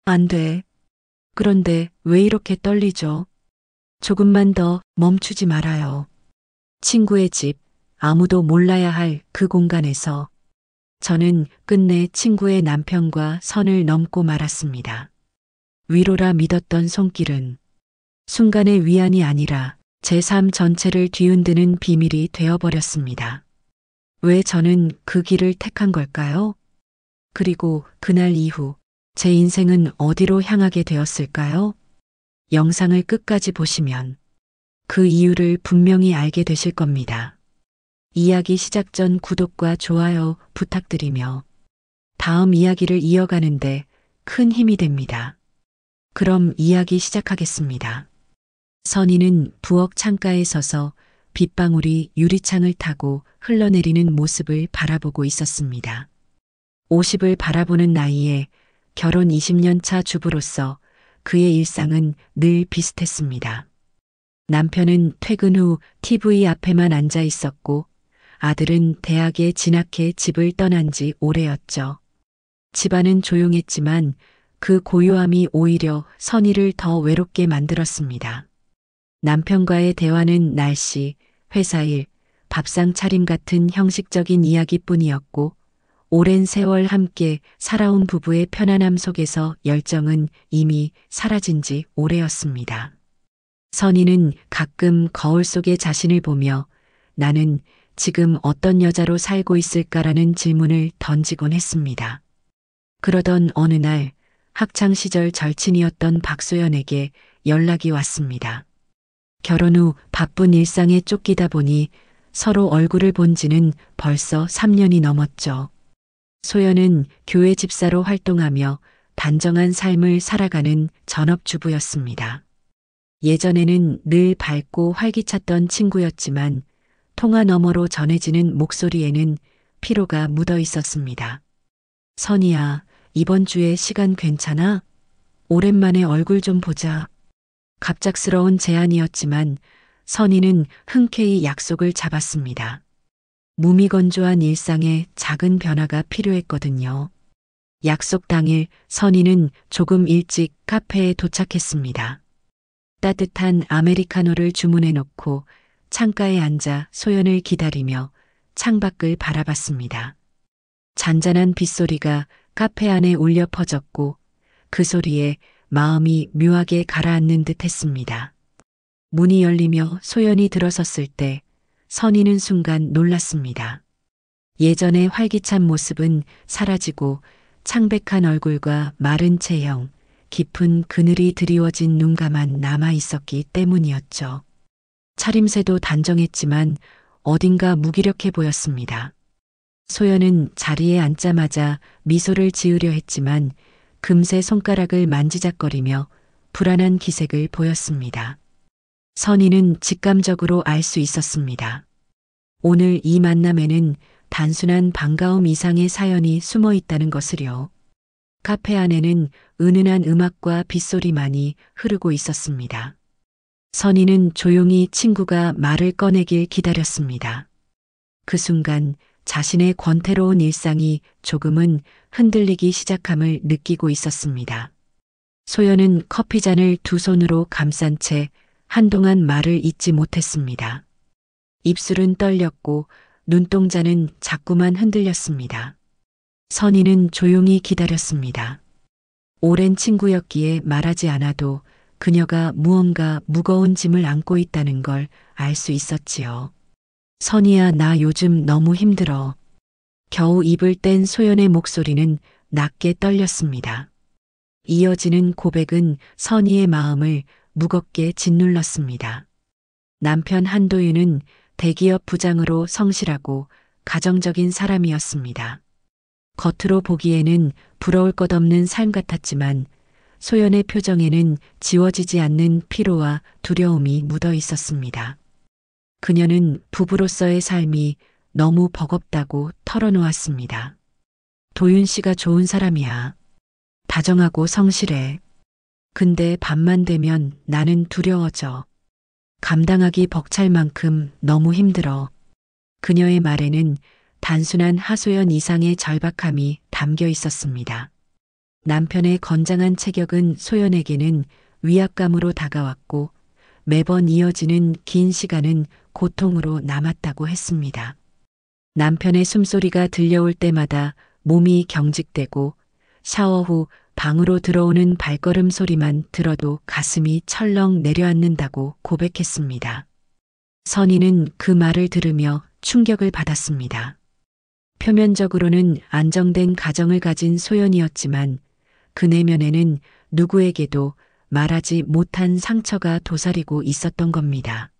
안 돼. 그런데 왜 이렇게 떨리죠? 조금만 더 멈추지 말아요. 친구의 집, 아무도 몰라야 할 그 공간에서 저는 끝내 친구의 남편과 선을 넘고 말았습니다. 위로라 믿었던 손길은 순간의 위안이 아니라 제 삶 전체를 뒤흔드는 비밀이 되어버렸습니다. 왜 저는 그 길을 택한 걸까요? 그리고 그날 이후 제 인생은 어디로 향하게 되었을까요? 영상을 끝까지 보시면 그 이유를 분명히 알게 되실 겁니다. 이야기 시작 전 구독과 좋아요 부탁드리며 다음 이야기를 이어가는데 큰 힘이 됩니다. 그럼 이야기 시작하겠습니다. 선희는 부엌 창가에 서서 빗방울이 유리창을 타고 흘러내리는 모습을 바라보고 있었습니다. 50을 바라보는 나이에 결혼 20년 차 주부로서 그의 일상은 늘 비슷했습니다. 남편은 퇴근 후 TV 앞에만 앉아 있었고 아들은 대학에 진학해 집을 떠난 지 오래였죠. 집안은 조용했지만 그 고요함이 오히려 선희를 더 외롭게 만들었습니다. 남편과의 대화는 날씨, 회사 일, 밥상 차림 같은 형식적인 이야기뿐이었고 오랜 세월 함께 살아온 부부의 편안함 속에서 열정은 이미 사라진 지 오래였습니다. 선희는 가끔 거울 속에 자신을 보며 나는 지금 어떤 여자로 살고 있을까라는 질문을 던지곤 했습니다. 그러던 어느 날 학창 시절 절친이었던 박소연에게 연락이 왔습니다. 결혼 후 바쁜 일상에 쫓기다 보니 서로 얼굴을 본 지는 벌써 3년이 넘었죠. 소연은 교회 집사로 활동하며 단정한 삶을 살아가는 전업주부였습니다. 예전에는 늘 밝고 활기찼던 친구였지만 통화 너머로 전해지는 목소리에는 피로가 묻어 있었습니다. 선희야, 이번 주에 시간 괜찮아? 오랜만에 얼굴 좀 보자. 갑작스러운 제안이었지만 선희는 흔쾌히 약속을 잡았습니다. 무미건조한 일상에 작은 변화가 필요했거든요. 약속 당일 선희는 조금 일찍 카페에 도착했습니다. 따뜻한 아메리카노를 주문해 놓고 창가에 앉아 소연을 기다리며 창밖을 바라봤습니다. 잔잔한 빗소리가 카페 안에 울려 퍼졌고 그 소리에 마음이 묘하게 가라앉는 듯 했습니다. 문이 열리며 소연이 들어섰을 때 선희는 순간 놀랐습니다. 예전의 활기찬 모습은 사라지고 창백한 얼굴과 마른 체형, 깊은 그늘이 드리워진 눈가만 남아 있었기 때문이었죠. 차림새도 단정했지만 어딘가 무기력해 보였습니다. 소연은 자리에 앉자마자 미소를 지으려 했지만 금세 손가락을 만지작거리며 불안한 기색을 보였습니다. 선희는 직감적으로 알 수 있었습니다. 오늘 이 만남에는 단순한 반가움 이상의 사연이 숨어 있다는 것을요. 카페 안에는 은은한 음악과 빗소리만이 흐르고 있었습니다. 선희는 조용히 친구가 말을 꺼내길 기다렸습니다. 그 순간 자신의 권태로운 일상이 조금은 흔들리기 시작함을 느끼고 있었습니다. 소연은 커피잔을 두 손으로 감싼 채 한동안 말을 잇지 못했습니다. 입술은 떨렸고 눈동자는 자꾸만 흔들렸습니다. 선희는 조용히 기다렸습니다. 오랜 친구였기에 말하지 않아도 그녀가 무언가 무거운 짐을 안고 있다는 걸 알 수 있었지요. 선희야, 나 요즘 너무 힘들어. 겨우 입을 뗀 소연의 목소리는 낮게 떨렸습니다. 이어지는 고백은 선희의 마음을 무겁게 짓눌렀습니다. 남편 한도윤은 대기업 부장으로 성실하고 가정적인 사람이었습니다. 겉으로 보기에는 부러울 것 없는 삶 같았지만 소연의 표정에는 지워지지 않는 피로와 두려움이 묻어 있었습니다. 그녀는 부부로서의 삶이 너무 버겁다고 털어놓았습니다. 도윤 씨가 좋은 사람이야. 다정하고 성실해. 근데 밤만 되면 나는 두려워져. 감당하기 벅찰 만큼 너무 힘들어. 그녀의 말에는 단순한 하소연 이상의 절박함이 담겨 있었습니다. 남편의 건장한 체격은 소연에게는 위압감으로 다가왔고 매번 이어지는 긴 시간은 고통으로 남았다고 했습니다. 남편의 숨소리가 들려올 때마다 몸이 경직되고 샤워 후 방으로 들어오는 발걸음 소리만 들어도 가슴이 철렁 내려앉는다고 고백했습니다. 선희는 그 말을 들으며 충격을 받았습니다. 표면적으로는 안정된 가정을 가진 소연이었지만 그 내면에는 누구에게도 말하지 못한 상처가 도사리고 있었던 겁니다.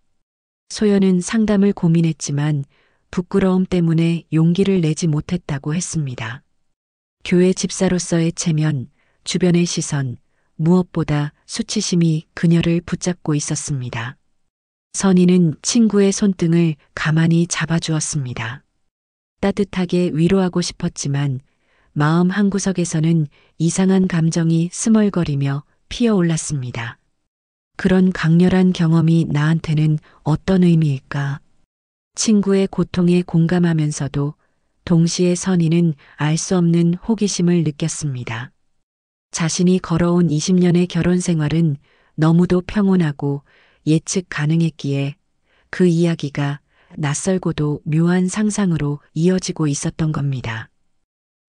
소연은 상담을 고민했지만 부끄러움 때문에 용기를 내지 못했다고 했습니다. 교회 집사로서의 체면, 주변의 시선, 무엇보다 수치심이 그녀를 붙잡고 있었습니다. 선희는 친구의 손등을 가만히 잡아주었습니다. 따뜻하게 위로하고 싶었지만 마음 한구석에서는 이상한 감정이 스멀거리며 피어올랐습니다. 그런 강렬한 경험이 나한테는 어떤 의미일까? 친구의 고통에 공감하면서도 동시에 선희는 알 수 없는 호기심을 느꼈습니다. 자신이 걸어온 20년의 결혼 생활은 너무도 평온하고 예측 가능했기에 그 이야기가 낯설고도 묘한 상상으로 이어지고 있었던 겁니다.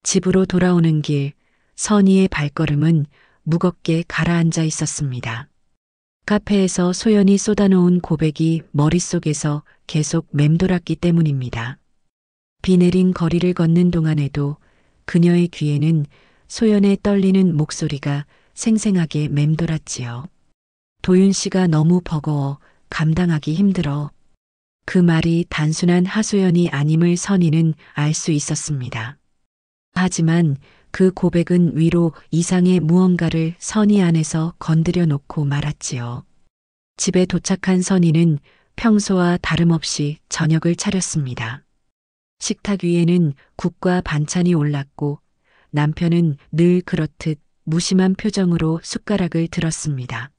집으로 돌아오는 길, 선희의 발걸음은 무겁게 가라앉아 있었습니다. 카페에서 소연이 쏟아놓은 고백이 머릿속에서 계속 맴돌았기 때문입니다. 비 내린 거리를 걷는 동안에도 그녀의 귀에는 소연의 떨리는 목소리가 생생하게 맴돌았지요. 도윤 씨가 너무 버거워 감당하기 힘들어. 그 말이 단순한 하소연이 아님을 선희는 알 수 있었습니다. 하지만 그 고백은 위로 이상의 무언가를 선희 안에서 건드려 놓고 말았지요. 집에 도착한 선희는 평소와 다름없이 저녁을 차렸습니다. 식탁 위에는 국과 반찬이 올랐고 남편은 늘 그렇듯 무심한 표정으로 숟가락을 들었습니다.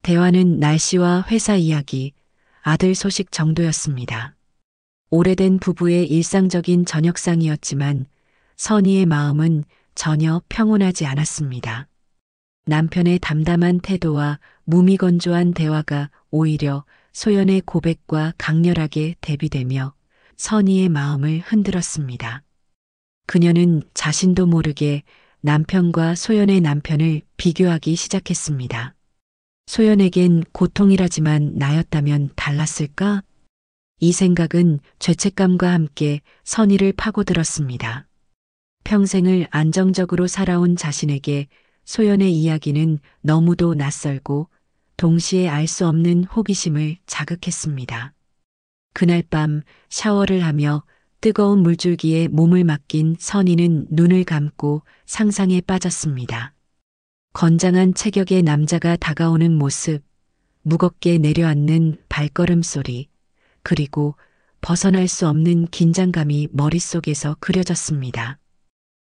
대화는 날씨와 회사 이야기, 아들 소식 정도였습니다. 오래된 부부의 일상적인 저녁상이었지만 선희의 마음은 전혀 평온하지 않았습니다. 남편의 담담한 태도와 무미건조한 대화가 오히려 소연의 고백과 강렬하게 대비되며 선희의 마음을 흔들었습니다. 그녀는 자신도 모르게 남편과 소연의 남편을 비교하기 시작했습니다. 소연에겐 고통이라지만 나였다면 달랐을까? 이 생각은 죄책감과 함께 선희를 파고들었습니다. 평생을 안정적으로 살아온 자신에게 소연의 이야기는 너무도 낯설고 동시에 알 수 없는 호기심을 자극했습니다. 그날 밤 샤워를 하며 뜨거운 물줄기에 몸을 맡긴 선희는 눈을 감고 상상에 빠졌습니다. 건장한 체격의 남자가 다가오는 모습, 무겁게 내려앉는 발걸음 소리, 그리고 벗어날 수 없는 긴장감이 머릿속에서 그려졌습니다.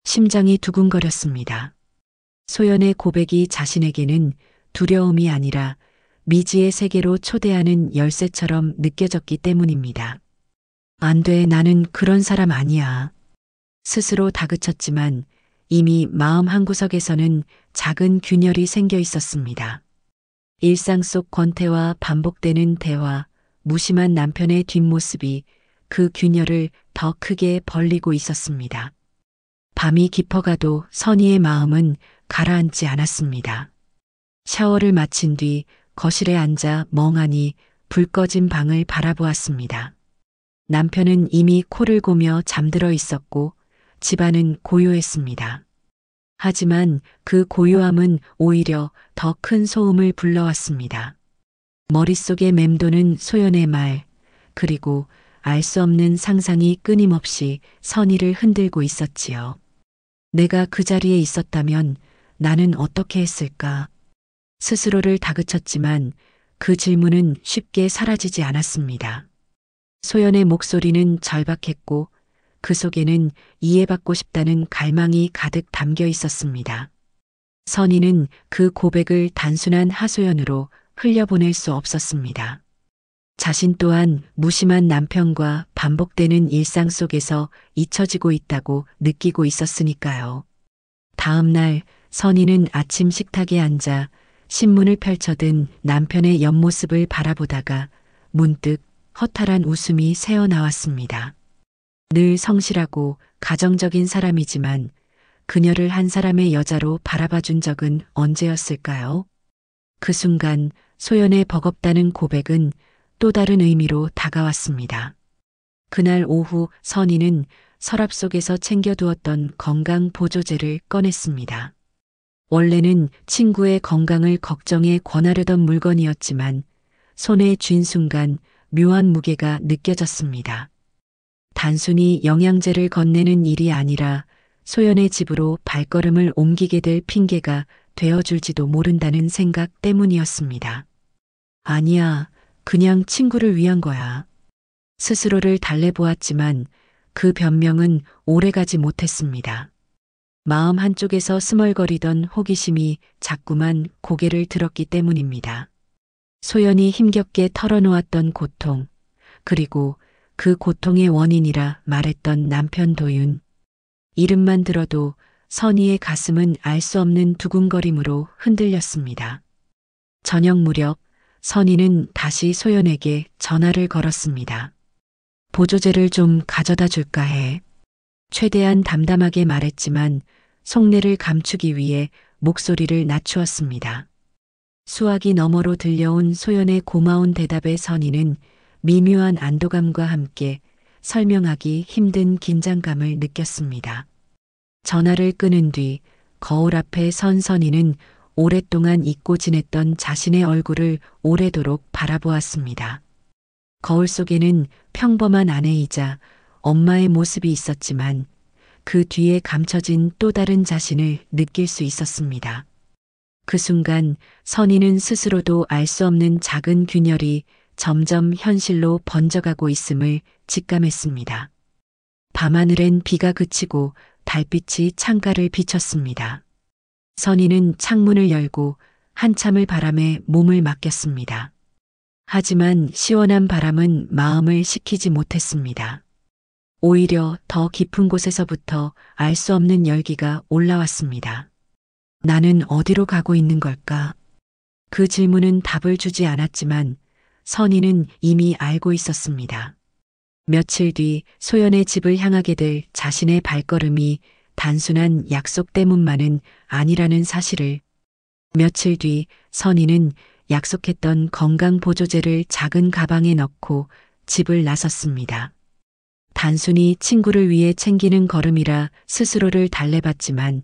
심장이 두근거렸습니다. 소연의 고백이 자신에게는 두려움이 아니라 미지의 세계로 초대하는 열쇠처럼 느껴졌기 때문입니다. 안 돼, 나는 그런 사람 아니야. 스스로 다그쳤지만 이미 마음 한구석에서는 작은 균열이 생겨 있었습니다. 일상 속 권태와 반복되는 대화, 무심한 남편의 뒷모습이 그 균열을 더 크게 벌리고 있었습니다. 밤이 깊어가도 선희의 마음은 가라앉지 않았습니다. 샤워를 마친 뒤 거실에 앉아 멍하니 불 꺼진 방을 바라보았습니다. 남편은 이미 코를 고며 잠들어 있었고 집안은 고요했습니다. 하지만 그 고요함은 오히려 더 큰 소음을 불러왔습니다. 머릿속에 맴도는 소연의 말, 그리고 알 수 없는 상상이 끊임없이 선희를 흔들고 있었지요. 내가 그 자리에 있었다면 나는 어떻게 했을까? 스스로를 다그쳤지만 그 질문은 쉽게 사라지지 않았습니다. 소연의 목소리는 절박했고 그 속에는 이해받고 싶다는 갈망이 가득 담겨 있었습니다. 선희는 그 고백을 단순한 하소연으로 흘려보낼 수 없었습니다. 자신 또한 무심한 남편과 반복되는 일상 속에서 잊혀지고 있다고 느끼고 있었으니까요. 다음 날 선희는 아침 식탁에 앉아 신문을 펼쳐든 남편의 옆모습을 바라보다가 문득 허탈한 웃음이 새어나왔습니다. 늘 성실하고 가정적인 사람이지만 그녀를 한 사람의 여자로 바라봐 준 적은 언제였을까요? 그 순간 소연의 버겁다는 고백은 또 다른 의미로 다가왔습니다. 그날 오후 선희는 서랍 속에서 챙겨두었던 건강 보조제를 꺼냈습니다. 원래는 친구의 건강을 걱정해 권하려던 물건이었지만 손에 쥔 순간 묘한 무게가 느껴졌습니다. 단순히 영양제를 건네는 일이 아니라 소연의 집으로 발걸음을 옮기게 될 핑계가 되어줄지도 모른다는 생각 때문이었습니다. 아니야, 그냥 친구를 위한 거야. 스스로를 달래보았지만 그 변명은 오래가지 못했습니다. 마음 한쪽에서 스멀거리던 호기심이 자꾸만 고개를 들었기 때문입니다. 소연이 힘겹게 털어놓았던 고통, 그리고 그 고통의 원인이라 말했던 남편 도윤. 이름만 들어도 선희의 가슴은 알 수 없는 두근거림으로 흔들렸습니다. 저녁 무렵 선희는 다시 소연에게 전화를 걸었습니다. 보조제를 좀 가져다 줄까 해. 최대한 담담하게 말했지만 속내를 감추기 위해 목소리를 낮추었습니다. 수화기 너머로 들려온 소연의 고마운 대답에 선희는 미묘한 안도감과 함께 설명하기 힘든 긴장감을 느꼈습니다. 전화를 끊은 뒤 거울 앞에 선 선희는 오랫동안 잊고 지냈던 자신의 얼굴을 오래도록 바라보았습니다. 거울 속에는 평범한 아내이자 엄마의 모습이 있었지만 그 뒤에 감춰진 또 다른 자신을 느낄 수 있었습니다. 그 순간 선희는 스스로도 알 수 없는 작은 균열이 점점 현실로 번져가고 있음을 직감했습니다. 밤하늘엔 비가 그치고 달빛이 창가를 비쳤습니다. 선희는 창문을 열고 한참을 바람에 몸을 맡겼습니다. 하지만 시원한 바람은 마음을 식히지 못했습니다. 오히려 더 깊은 곳에서부터 알 수 없는 열기가 올라왔습니다. 나는 어디로 가고 있는 걸까? 그 질문은 답을 주지 않았지만 선희는 이미 알고 있었습니다. 며칠 뒤 소연의 집을 향하게 될 자신의 발걸음이 단순한 약속 때문만은 아니라는 사실을. 며칠 뒤 선희는 약속했던 건강보조제를 작은 가방에 넣고 집을 나섰습니다. 단순히 친구를 위해 챙기는 걸음이라 스스로를 달래봤지만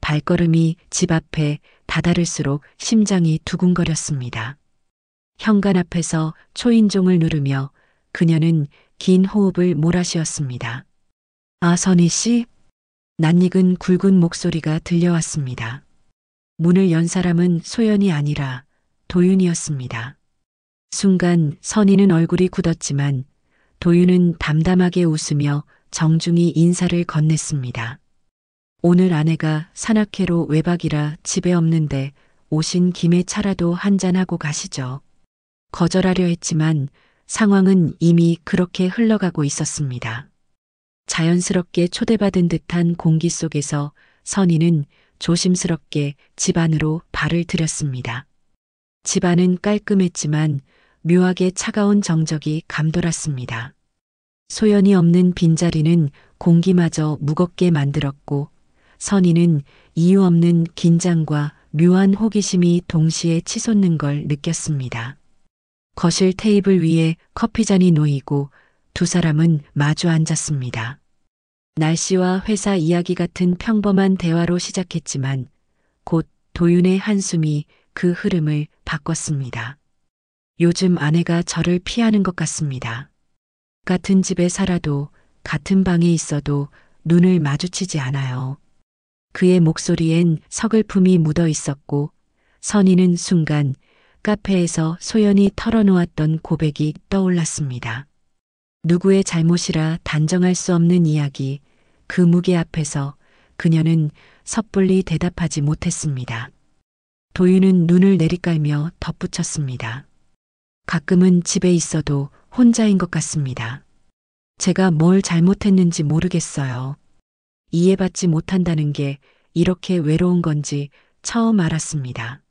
발걸음이 집 앞에 다다를수록 심장이 두근거렸습니다. 현관 앞에서 초인종을 누르며 그녀는 긴 호흡을 몰아쉬었습니다. 아, 선희 씨? 낯익은 굵은 목소리가 들려왔습니다. 문을 연 사람은 소연이 아니라 도윤이었습니다. 순간 선희는 얼굴이 굳었지만 도윤은 담담하게 웃으며 정중히 인사를 건넸습니다. 오늘 아내가 산악회로 외박이라 집에 없는데 오신 김에 차라도 한잔하고 가시죠. 거절하려 했지만 상황은 이미 그렇게 흘러가고 있었습니다. 자연스럽게 초대받은 듯한 공기 속에서 선희는 조심스럽게 집 안으로 발을 들였습니다. 집 안은 깔끔했지만 묘하게 차가운 정적이 감돌았습니다. 소연이 없는 빈자리는 공기마저 무겁게 만들었고 선희는 이유 없는 긴장과 묘한 호기심이 동시에 치솟는 걸 느꼈습니다. 거실 테이블 위에 커피잔이 놓이고 두 사람은 마주 앉았습니다. 날씨와 회사 이야기 같은 평범한 대화로 시작했지만 곧 도윤의 한숨이 그 흐름을 바꿨습니다. 요즘 아내가 저를 피하는 것 같습니다. 같은 집에 살아도 같은 방에 있어도 눈을 마주치지 않아요. 그의 목소리엔 서글픔이 묻어 있었고 선희는 순간 카페에서 소연이 털어놓았던 고백이 떠올랐습니다. 누구의 잘못이라 단정할 수 없는 이야기, 그 무게 앞에서 그녀는 섣불리 대답하지 못했습니다. 도윤은 눈을 내리깔며 덧붙였습니다. 가끔은 집에 있어도 혼자인 것 같습니다. 제가 뭘 잘못했는지 모르겠어요. 이해받지 못한다는 게 이렇게 외로운 건지 처음 알았습니다.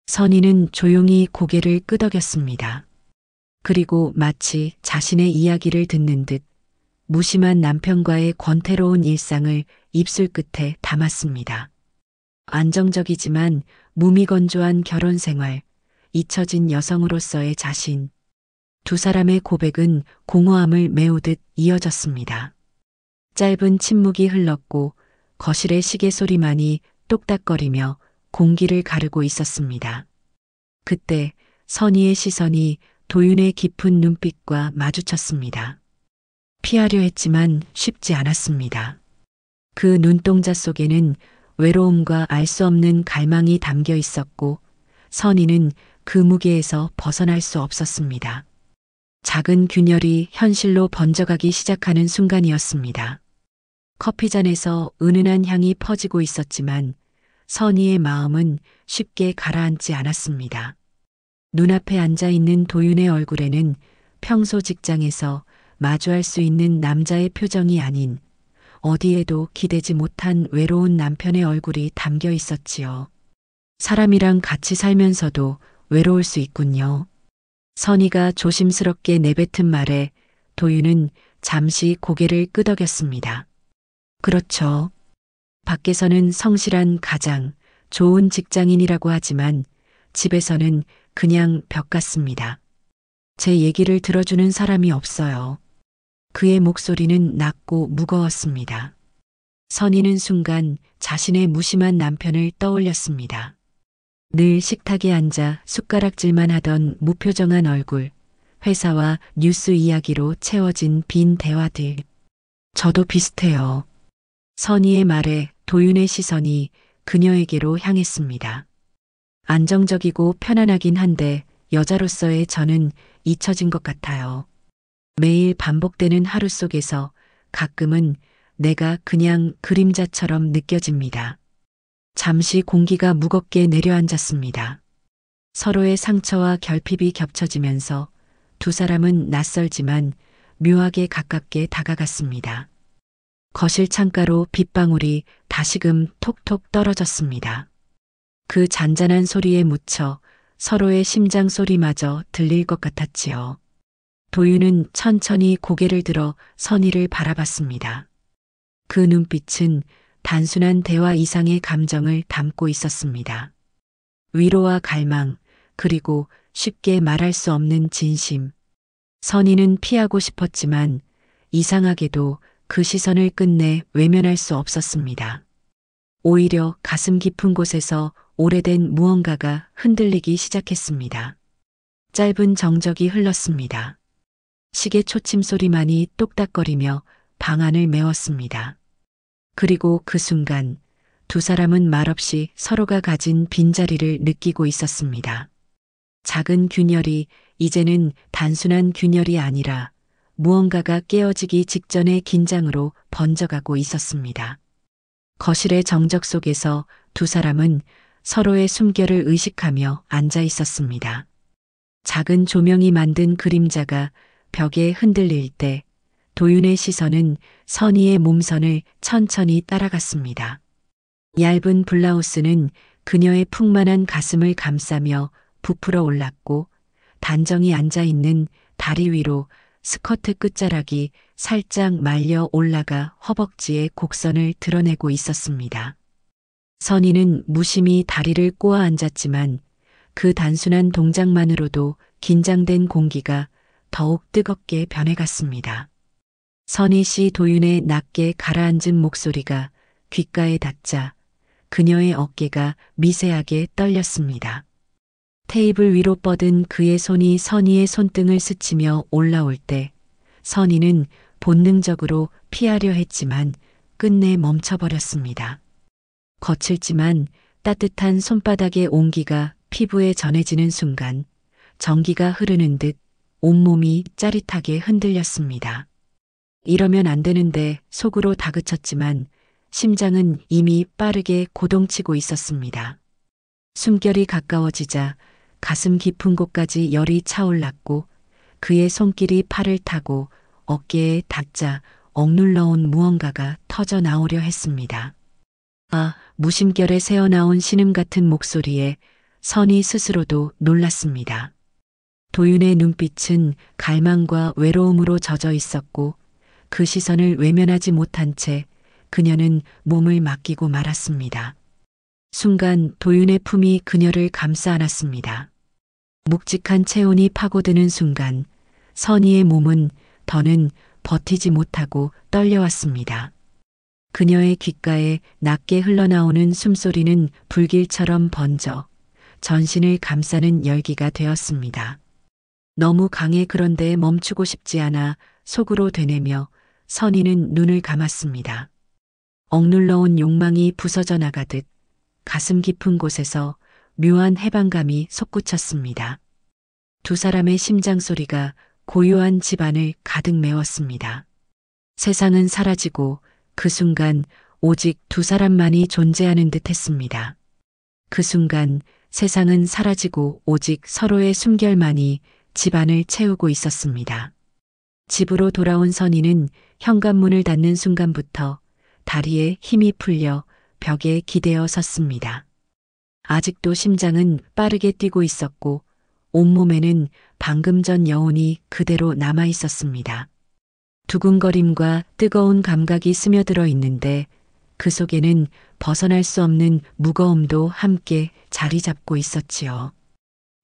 선희는 조용히 고개를 끄덕였습니다. 그리고 마치 자신의 이야기를 듣는 듯 무심한 남편과의 권태로운 일상을 입술 끝에 담았습니다. 안정적이지만 무미건조한 결혼 생활, 잊혀진 여성으로서의 자신. 두 사람의 고백은 공허함을 메우듯 이어졌습니다. 짧은 침묵이 흘렀고 거실의 시계 소리만이 똑딱거리며 공기를 가르고 있었습니다. 그때 선희의 시선이 도윤의 깊은 눈빛과 마주쳤습니다. 피하려 했지만 쉽지 않았습니다. 그 눈동자 속에는 외로움과 알 수 없는 갈망이 담겨 있었고 선희는 그 무게에서 벗어날 수 없었습니다. 작은 균열이 현실로 번져가기 시작하는 순간이었습니다. 커피잔에서 은은한 향이 퍼지고 있었지만 선희의 마음은 쉽게 가라앉지 않았습니다. 눈앞에 앉아 있는 도윤의 얼굴에는 평소 직장에서 마주할 수 있는 남자의 표정이 아닌 어디에도 기대지 못한 외로운 남편의 얼굴이 담겨 있었지요. 사람이랑 같이 살면서도 외로울 수 있군요. 선희가 조심스럽게 내뱉은 말에 도윤은 잠시 고개를 끄덕였습니다. 그렇죠. 밖에서는 성실한 가장, 좋은 직장인이라고 하지만 집에서는 그냥 벽 같습니다. 제 얘기를 들어주는 사람이 없어요. 그의 목소리는 낮고 무거웠습니다. 선희는 순간 자신의 무심한 남편을 떠올렸습니다. 늘 식탁에 앉아 숟가락질만 하던 무표정한 얼굴, 회사와 뉴스 이야기로 채워진 빈 대화들. 저도 비슷해요. 선희의 말에 도윤의 시선이 그녀에게로 향했습니다. 안정적이고 편안하긴 한데 여자로서의 저는 잊혀진 것 같아요. 매일 반복되는 하루 속에서 가끔은 내가 그냥 그림자처럼 느껴집니다. 잠시 공기가 무겁게 내려앉았습니다. 서로의 상처와 결핍이 겹쳐지면서 두 사람은 낯설지만 묘하게 가깝게 다가갔습니다. 거실 창가로 빗방울이 다시금 톡톡 떨어졌습니다. 그 잔잔한 소리에 묻혀 서로의 심장 소리마저 들릴 것 같았지요. 도윤은 천천히 고개를 들어 선희를 바라봤습니다. 그 눈빛은 단순한 대화 이상의 감정을 담고 있었습니다. 위로와 갈망, 그리고 쉽게 말할 수 없는 진심. 선희는 피하고 싶었지만 이상하게도 그 시선을 끝내 외면할 수 없었습니다. 오히려 가슴 깊은 곳에서 오래된 무언가가 흔들리기 시작했습니다. 짧은 정적이 흘렀습니다. 시계 초침 소리만이 똑딱거리며 방 안을 메웠습니다. 그리고 그 순간 두 사람은 말없이 서로가 가진 빈자리를 느끼고 있었습니다. 작은 균열이 이제는 단순한 균열이 아니라 무언가가 깨어지기 직전의 긴장으로 번져가고 있었습니다. 거실의 정적 속에서 두 사람은 서로의 숨결을 의식하며 앉아 있었습니다. 작은 조명이 만든 그림자가 벽에 흔들릴 때 도윤의 시선은 선희의 몸선을 천천히 따라갔습니다. 얇은 블라우스는 그녀의 풍만한 가슴을 감싸며 부풀어 올랐고 단정히 앉아 있는 다리 위로 스커트 끝자락이 살짝 말려 올라가 허벅지의 곡선을 드러내고 있었습니다. 선희는 무심히 다리를 꼬아 앉았지만 그 단순한 동작만으로도 긴장된 공기가 더욱 뜨겁게 변해갔습니다. 선희 씨 도윤의 낮게 가라앉은 목소리가 귓가에 닿자 그녀의 어깨가 미세하게 떨렸습니다. 테이블 위로 뻗은 그의 손이 선희의 손등을 스치며 올라올 때 선희는 본능적으로 피하려 했지만 끝내 멈춰버렸습니다. 거칠지만 따뜻한 손바닥의 온기가 피부에 전해지는 순간 전기가 흐르는 듯 온몸이 짜릿하게 흔들렸습니다. 이러면 안 되는데 속으로 다그쳤지만 심장은 이미 빠르게 고동치고 있었습니다. 숨결이 가까워지자 가슴 깊은 곳까지 열이 차올랐고 그의 손길이 팔을 타고 어깨에 닿자 억눌러온 무언가가 터져 나오려 했습니다. 무심결에 새어나온 신음 같은 목소리에 선희 스스로도 놀랐습니다. 도윤의 눈빛은 갈망과 외로움으로 젖어 있었고 그 시선을 외면하지 못한 채 그녀는 몸을 맡기고 말았습니다. 순간 도윤의 품이 그녀를 감싸 안았습니다. 묵직한 체온이 파고드는 순간 선희의 몸은 더는 버티지 못하고 떨려왔습니다. 그녀의 귓가에 낮게 흘러나오는 숨소리는 불길처럼 번져 전신을 감싸는 열기가 되었습니다. 너무 강해. 그런데 멈추고 싶지 않아 속으로 되뇌며 선희는 눈을 감았습니다. 억눌러온 욕망이 부서져 나가듯 가슴 깊은 곳에서 묘한 해방감이 솟구쳤습니다. 두 사람의 심장 소리가 고요한 집안을 가득 메웠습니다. 세상은 사라지고 그 순간 오직 두 사람만이 존재하는 듯 했습니다. 그 순간 세상은 사라지고 오직 서로의 숨결만이 집안을 채우고 있었습니다. 집으로 돌아온 선희는 현관문을 닫는 순간부터 다리에 힘이 풀려 벽에 기대어 섰습니다. 아직도 심장은 빠르게 뛰고 있었고 온몸에는 방금 전 여운이 그대로 남아 있었습니다. 두근거림과 뜨거운 감각이 스며들어 있는데 그 속에는 벗어날 수 없는 무거움도 함께 자리 잡고 있었지요.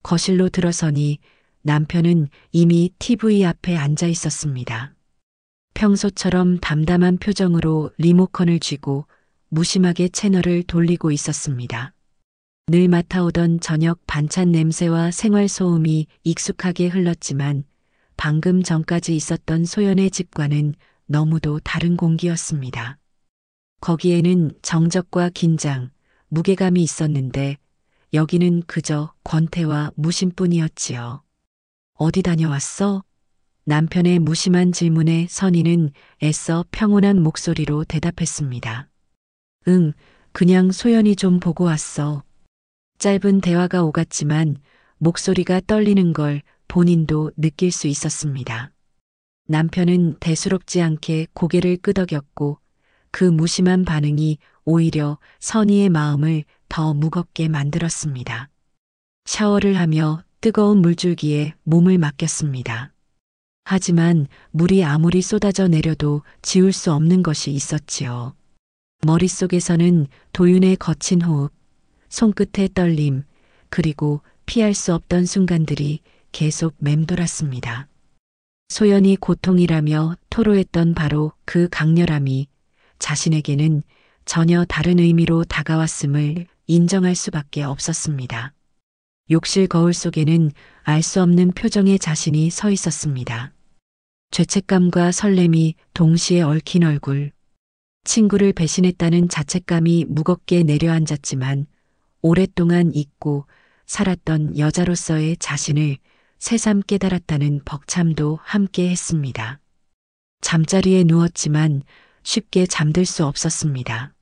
거실로 들어서니 남편은 이미 TV 앞에 앉아 있었습니다. 평소처럼 담담한 표정으로 리모컨을 쥐고 무심하게 채널을 돌리고 있었습니다. 늘 맡아오던 저녁 반찬 냄새와 생활 소음이 익숙하게 흘렀지만 방금 전까지 있었던 소연의 집과는 너무도 다른 공기였습니다. 거기에는 정적과 긴장, 무게감이 있었는데 여기는 그저 권태와 무심뿐이었지요. 어디 다녀왔어? 남편의 무심한 질문에 선희는 애써 평온한 목소리로 대답했습니다. 응, 그냥 소연이 좀 보고 왔어. 짧은 대화가 오갔지만 목소리가 떨리는 걸 본인도 느낄 수 있었습니다. 남편은 대수롭지 않게 고개를 끄덕였고 그 무심한 반응이 오히려 선희의 마음을 더 무겁게 만들었습니다. 샤워를 하며 뜨거운 물줄기에 몸을 맡겼습니다. 하지만 물이 아무리 쏟아져 내려도 지울 수 없는 것이 있었지요. 머릿속에서는 도윤의 거친 호흡, 손끝의 떨림, 그리고 피할 수 없던 순간들이 계속 맴돌았습니다. 소연이 고통이라며 토로했던 바로 그 강렬함이 자신에게는 전혀 다른 의미로 다가왔음을 인정할 수밖에 없었습니다. 욕실 거울 속에는 알 수 없는 표정의 자신이 서 있었습니다. 죄책감과 설렘이 동시에 얽힌 얼굴. 친구를 배신했다는 자책감이 무겁게 내려앉았지만 오랫동안 잊고 살았던 여자로서의 자신을 새삼 깨달았다는 벅참도 함께 했습니다. 잠자리에 누웠지만 쉽게 잠들 수 없었습니다.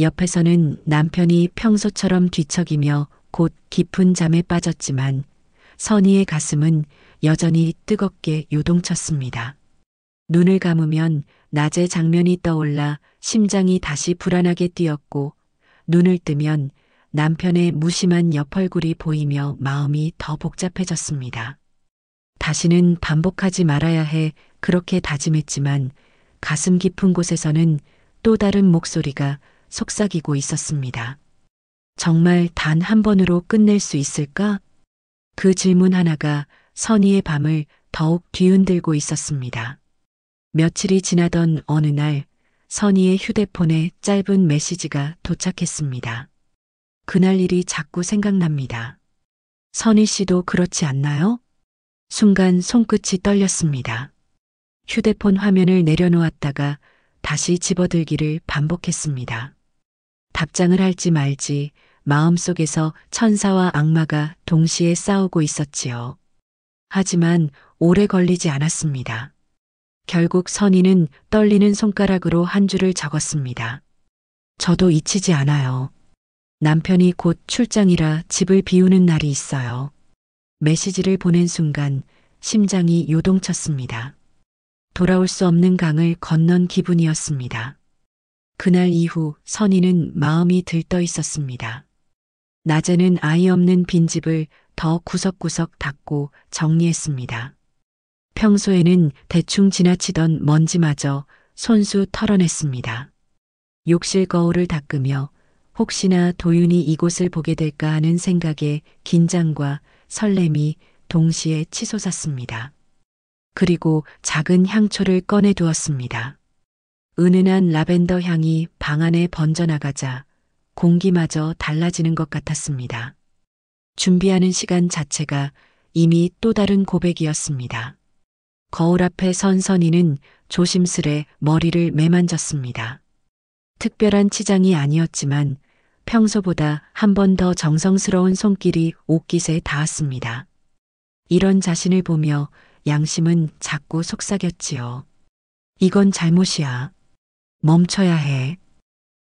옆에서는 남편이 평소처럼 뒤척이며 곧 깊은 잠에 빠졌지만 선희의 가슴은 여전히 뜨겁게 요동쳤습니다. 눈을 감으면 낮의 장면이 떠올라 심장이 다시 불안하게 뛰었고 눈을 뜨면 남편의 무심한 옆얼굴이 보이며 마음이 더 복잡해졌습니다. 다시는 반복하지 말아야 해 그렇게 다짐했지만 가슴 깊은 곳에서는 또 다른 목소리가 속삭이고 있었습니다. 정말 단 한 번으로 끝낼 수 있을까? 그 질문 하나가 선희의 밤을 더욱 뒤흔들고 있었습니다. 며칠이 지나던 어느 날 선희의 휴대폰에 짧은 메시지가 도착했습니다. 그날 일이 자꾸 생각납니다. 선희 씨도 그렇지 않나요? 순간 손끝이 떨렸습니다. 휴대폰 화면을 내려놓았다가 다시 집어들기를 반복했습니다. 답장을 할지 말지 마음속에서 천사와 악마가 동시에 싸우고 있었지요. 하지만 오래 걸리지 않았습니다. 결국 선희는 떨리는 손가락으로 한 줄을 적었습니다. 저도 잊히지 않아요. 남편이 곧 출장이라 집을 비우는 날이 있어요. 메시지를 보낸 순간 심장이 요동쳤습니다. 돌아올 수 없는 강을 건넌 기분이었습니다. 그날 이후 선희는 마음이 들떠 있었습니다. 낮에는 아이 없는 빈집을 더 구석구석 닦고 정리했습니다. 평소에는 대충 지나치던 먼지마저 손수 털어냈습니다. 욕실 거울을 닦으며 혹시나 도윤이 이곳을 보게 될까 하는 생각에 긴장과 설렘이 동시에 치솟았습니다. 그리고 작은 향초를 꺼내 두었습니다. 은은한 라벤더 향이 방 안에 번져나가자 공기마저 달라지는 것 같았습니다. 준비하는 시간 자체가 이미 또 다른 고백이었습니다. 거울 앞에 선 선희는 조심스레 머리를 매만졌습니다. 특별한 치장이 아니었지만 평소보다 한 번 더 정성스러운 손길이 옷깃에 닿았습니다. 이런 자신을 보며 양심은 자꾸 속삭였지요. 이건 잘못이야. 멈춰야 해.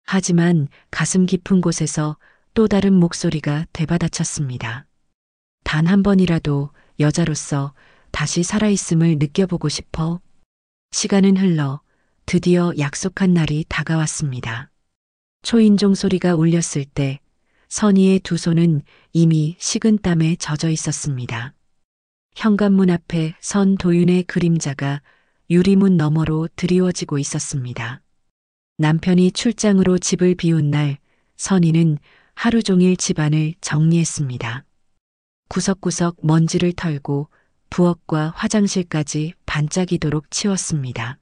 하지만 가슴 깊은 곳에서 또 다른 목소리가 되받아쳤습니다. 단 한 번이라도 여자로서 다시 살아있음을 느껴보고 싶어. 시간은 흘러 드디어 약속한 날이 다가왔습니다. 초인종 소리가 울렸을 때 선희의 두 손은 이미 식은 땀에 젖어 있었습니다. 현관문 앞에 선 도윤의 그림자가 유리문 너머로 드리워지고 있었습니다. 남편이 출장으로 집을 비운 날 선희는 하루 종일 집안을 정리했습니다. 구석구석 먼지를 털고 부엌과 화장실까지 반짝이도록 치웠습니다.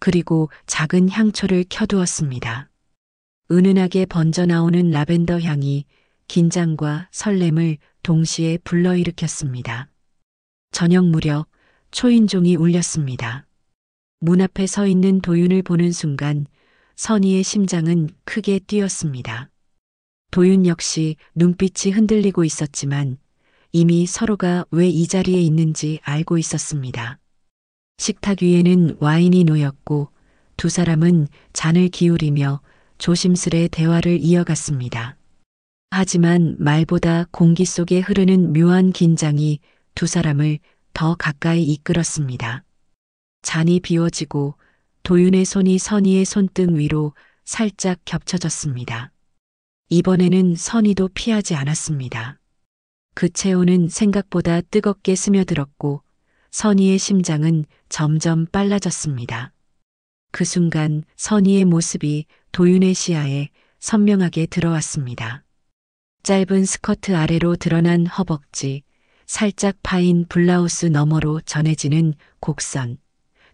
그리고 작은 향초를 켜두었습니다. 은은하게 번져나오는 라벤더 향이 긴장과 설렘을 동시에 불러일으켰습니다. 저녁 무렵 초인종이 울렸습니다. 문 앞에 서 있는 도윤을 보는 순간 선희의 심장은 크게 뛰었습니다. 도윤 역시 눈빛이 흔들리고 있었지만 이미 서로가 왜 이 자리에 있는지 알고 있었습니다. 식탁 위에는 와인이 놓였고 두 사람은 잔을 기울이며 조심스레 대화를 이어갔습니다. 하지만 말보다 공기 속에 흐르는 묘한 긴장이 두 사람을 더 가까이 이끌었습니다. 잔이 비워지고 도윤의 손이 선희의 손등 위로 살짝 겹쳐졌습니다. 이번에는 선희도 피하지 않았습니다. 그 체온은 생각보다 뜨겁게 스며들었고 선희의 심장은 점점 빨라졌습니다. 그 순간 선희의 모습이 도윤의 시야에 선명하게 들어왔습니다. 짧은 스커트 아래로 드러난 허벅지, 살짝 파인 블라우스 너머로 전해지는 곡선,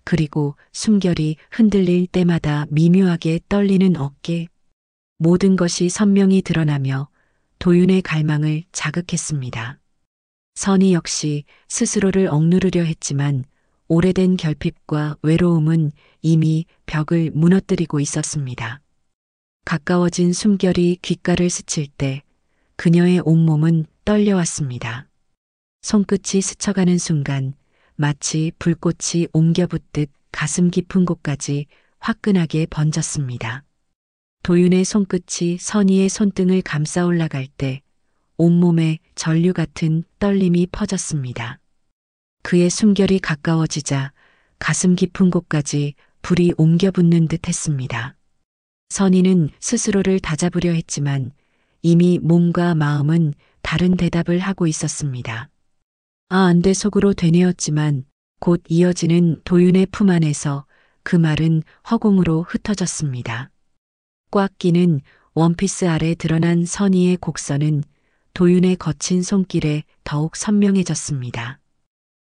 그리고 숨결이 흔들릴 때마다 미묘하게 떨리는 어깨, 모든 것이 선명히 드러나며 도윤의 갈망을 자극했습니다. 선희 역시 스스로를 억누르려 했지만 오래된 결핍과 외로움은 이미 벽을 무너뜨리고 있었습니다. 가까워진 숨결이 귓가를 스칠 때 그녀의 온몸은 떨려왔습니다. 손끝이 스쳐가는 순간 마치 불꽃이 옮겨붙듯 가슴 깊은 곳까지 화끈하게 번졌습니다. 도윤의 손끝이 선희의 손등을 감싸 올라갈 때 온몸에 전류 같은 떨림이 퍼졌습니다. 그의 숨결이 가까워지자 가슴 깊은 곳까지 불이 옮겨 붙는 듯 했습니다. 선희는 스스로를 다잡으려 했지만 이미 몸과 마음은 다른 대답을 하고 있었습니다. 안 돼 속으로 되뇌었지만 곧 이어지는 도윤의 품 안에서 그 말은 허공으로 흩어졌습니다. 꽉 끼는 원피스 아래 드러난 선희의 곡선은 도윤의 거친 손길에 더욱 선명해졌습니다.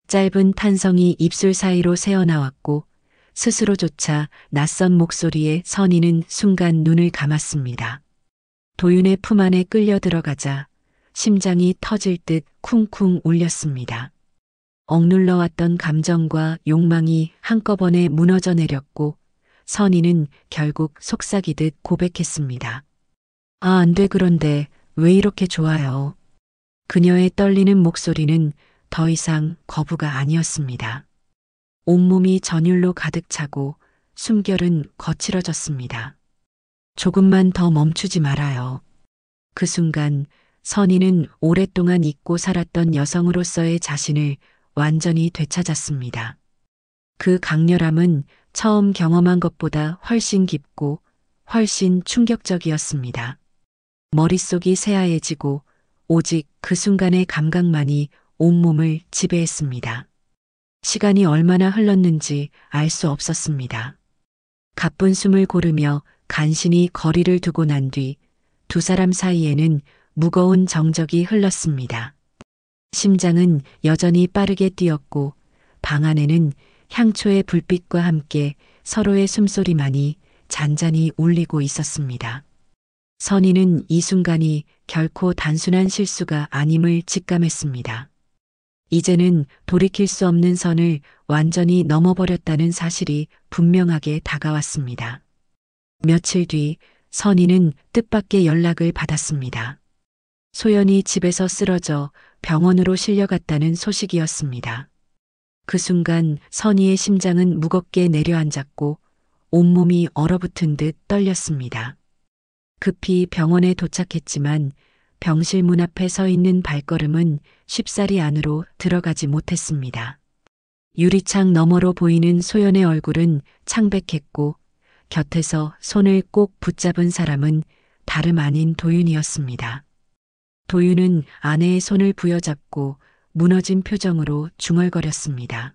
짧은 탄성이 입술 사이로 새어나왔고 스스로조차 낯선 목소리에 선희는 순간 눈을 감았습니다. 도윤의 품 안에 끌려 들어가자 심장이 터질 듯 쿵쿵 울렸습니다. 억눌러왔던 감정과 욕망이 한꺼번에 무너져 내렸고 선희는 결국 속삭이듯 고백했습니다. 안 돼 그런데 왜 이렇게 좋아요? 그녀의 떨리는 목소리는 더 이상 거부가 아니었습니다. 온몸이 전율로 가득 차고 숨결은 거칠어졌습니다. 조금만 더 멈추지 말아요. 그 순간 선희는 오랫동안 잊고 살았던 여성으로서의 자신을 완전히 되찾았습니다. 그 강렬함은 처음 경험한 것보다 훨씬 깊고 훨씬 충격적이었습니다. 머릿속이 새하얘지고 오직 그 순간의 감각만이 온몸을 지배했습니다. 시간이 얼마나 흘렀는지 알 수 없었습니다. 가쁜 숨을 고르며 간신히 거리를 두고 난 뒤 두 사람 사이에는 무거운 정적이 흘렀습니다. 심장은 여전히 빠르게 뛰었고 방 안에는 향초의 불빛과 함께 서로의 숨소리만이 잔잔히 울리고 있었습니다. 선희는 이 순간이 결코 단순한 실수가 아님을 직감했습니다. 이제는 돌이킬 수 없는 선을 완전히 넘어버렸다는 사실이 분명하게 다가왔습니다. 며칠 뒤 선희는 뜻밖의 연락을 받았습니다. 소연이 집에서 쓰러져 병원으로 실려갔다는 소식이었습니다. 그 순간 선희의 심장은 무겁게 내려앉았고 온몸이 얼어붙은 듯 떨렸습니다. 급히 병원에 도착했지만 병실 문 앞에 서 있는 발걸음은 쉽사리 안으로 들어가지 못했습니다. 유리창 너머로 보이는 소연의 얼굴은 창백했고 곁에서 손을 꼭 붙잡은 사람은 다름 아닌 도윤이었습니다. 도윤은 아내의 손을 부여잡고 무너진 표정으로 중얼거렸습니다.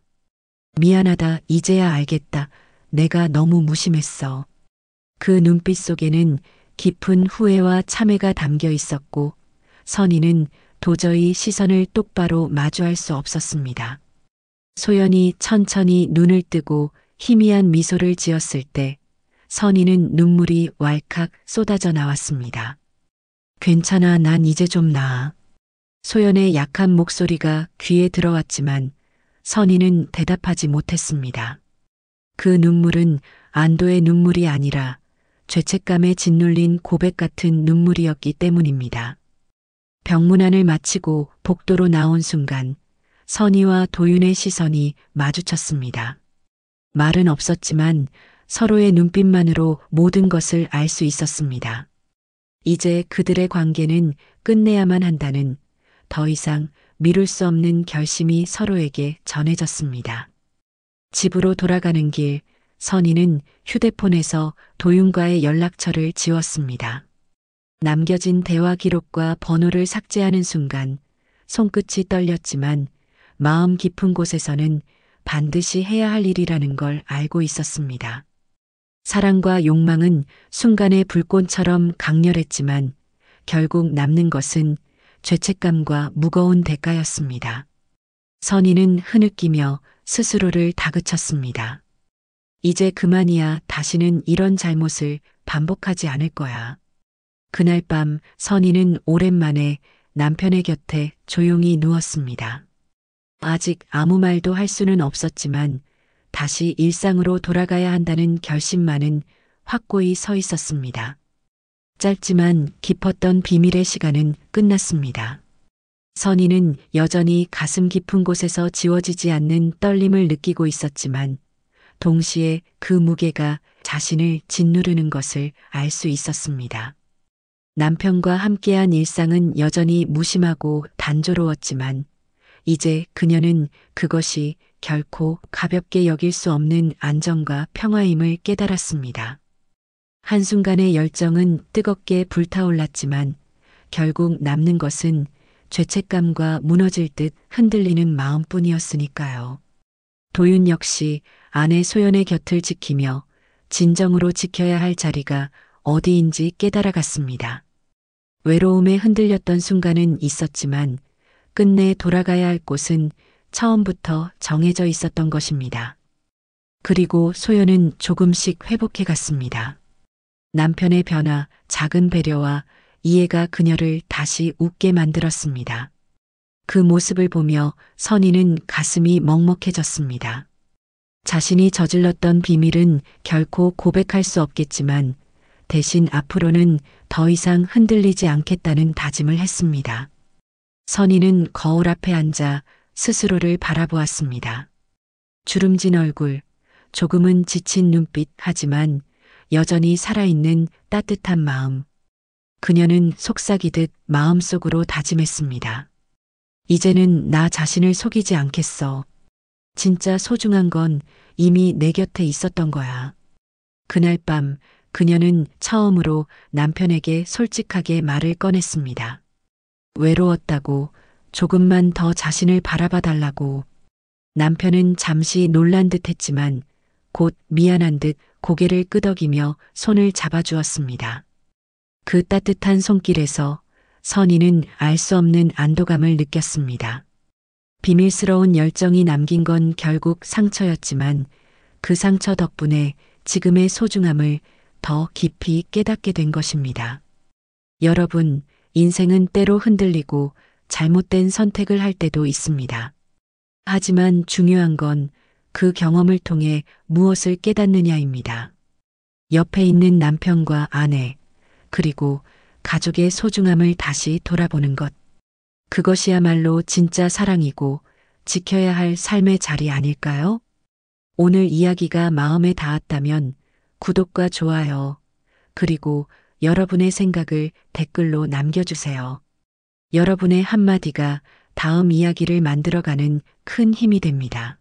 미안하다, 이제야 알겠다. 내가 너무 무심했어. 그 눈빛 속에는 깊은 후회와 참회가 담겨 있었고 선희는 도저히 시선을 똑바로 마주할 수 없었습니다. 소연이 천천히 눈을 뜨고 희미한 미소를 지었을 때 선희는 눈물이 왈칵 쏟아져 나왔습니다. 괜찮아, 난 이제 좀 나아. 소연의 약한 목소리가 귀에 들어왔지만 선희는 대답하지 못했습니다. 그 눈물은 안도의 눈물이 아니라 죄책감에 짓눌린 고백 같은 눈물이었기 때문입니다. 병문안을 마치고 복도로 나온 순간 선희와 도윤의 시선이 마주쳤습니다. 말은 없었지만 서로의 눈빛만으로 모든 것을 알 수 있었습니다. 이제 그들의 관계는 끝내야만 한다는 더 이상 미룰 수 없는 결심이 서로에게 전해졌습니다. 집으로 돌아가는 길, 선희는 휴대폰에서 도윤과의 연락처를 지웠습니다. 남겨진 대화 기록과 번호를 삭제하는 순간 손끝이 떨렸지만 마음 깊은 곳에서는 반드시 해야 할 일이라는 걸 알고 있었습니다. 사랑과 욕망은 순간의 불꽃처럼 강렬했지만 결국 남는 것은 죄책감과 무거운 대가였습니다. 선희는 흐느끼며 스스로를 다그쳤습니다. 이제 그만이야. 다시는 이런 잘못을 반복하지 않을 거야. 그날 밤 선희는 오랜만에 남편의 곁에 조용히 누웠습니다. 아직 아무 말도 할 수는 없었지만 다시 일상으로 돌아가야 한다는 결심만은 확고히 서 있었습니다. 짧지만 깊었던 비밀의 시간은 끝났습니다. 선희는 여전히 가슴 깊은 곳에서 지워지지 않는 떨림을 느끼고 있었지만 동시에 그 무게가 자신을 짓누르는 것을 알 수 있었습니다. 남편과 함께한 일상은 여전히 무심하고 단조로웠지만 이제 그녀는 그것이 결코 가볍게 여길 수 없는 안정과 평화임을 깨달았습니다. 한순간의 열정은 뜨겁게 불타올랐지만 결국 남는 것은 죄책감과 무너질 듯 흔들리는 마음뿐이었으니까요. 도윤 역시 아내 소연의 곁을 지키며 진정으로 지켜야 할 자리가 어디인지 깨달아갔습니다. 외로움에 흔들렸던 순간은 있었지만 끝내 돌아가야 할 곳은 처음부터 정해져 있었던 것입니다. 그리고 소연은 조금씩 회복해 갔습니다. 남편의 변화, 작은 배려와 이해가 그녀를 다시 웃게 만들었습니다. 그 모습을 보며 선희는 가슴이 먹먹해졌습니다. 자신이 저질렀던 비밀은 결코 고백할 수 없겠지만 대신 앞으로는 더 이상 흔들리지 않겠다는 다짐을 했습니다. 선희는 거울 앞에 앉아 스스로를 바라보았습니다. 주름진 얼굴, 조금은 지친 눈빛 하지만 여전히 살아있는 따뜻한 마음. 그녀는 속삭이듯 마음속으로 다짐했습니다. 이제는 나 자신을 속이지 않겠어. 진짜 소중한 건 이미 내 곁에 있었던 거야. 그날 밤 그녀는 처음으로 남편에게 솔직하게 말을 꺼냈습니다. 외로웠다고, 조금만 더 자신을 바라봐 달라고. 남편은 잠시 놀란 듯 했지만 곧 미안한 듯 고개를 끄덕이며 손을 잡아주었습니다. 그 따뜻한 손길에서 선희는 알 수 없는 안도감을 느꼈습니다. 비밀스러운 열정이 남긴 건 결국 상처였지만 그 상처 덕분에 지금의 소중함을 더 깊이 깨닫게 된 것입니다. 여러분, 인생은 때로 흔들리고 잘못된 선택을 할 때도 있습니다. 하지만 중요한 건 그 경험을 통해 무엇을 깨닫느냐입니다. 옆에 있는 남편과 아내, 그리고 가족의 소중함을 다시 돌아보는 것. 그것이야말로 진짜 사랑이고 지켜야 할 삶의 자리 아닐까요? 오늘 이야기가 마음에 닿았다면 구독과 좋아요, 그리고 여러분의 생각을 댓글로 남겨주세요. 여러분의 한마디가 다음 이야기를 만들어가는 큰 힘이 됩니다.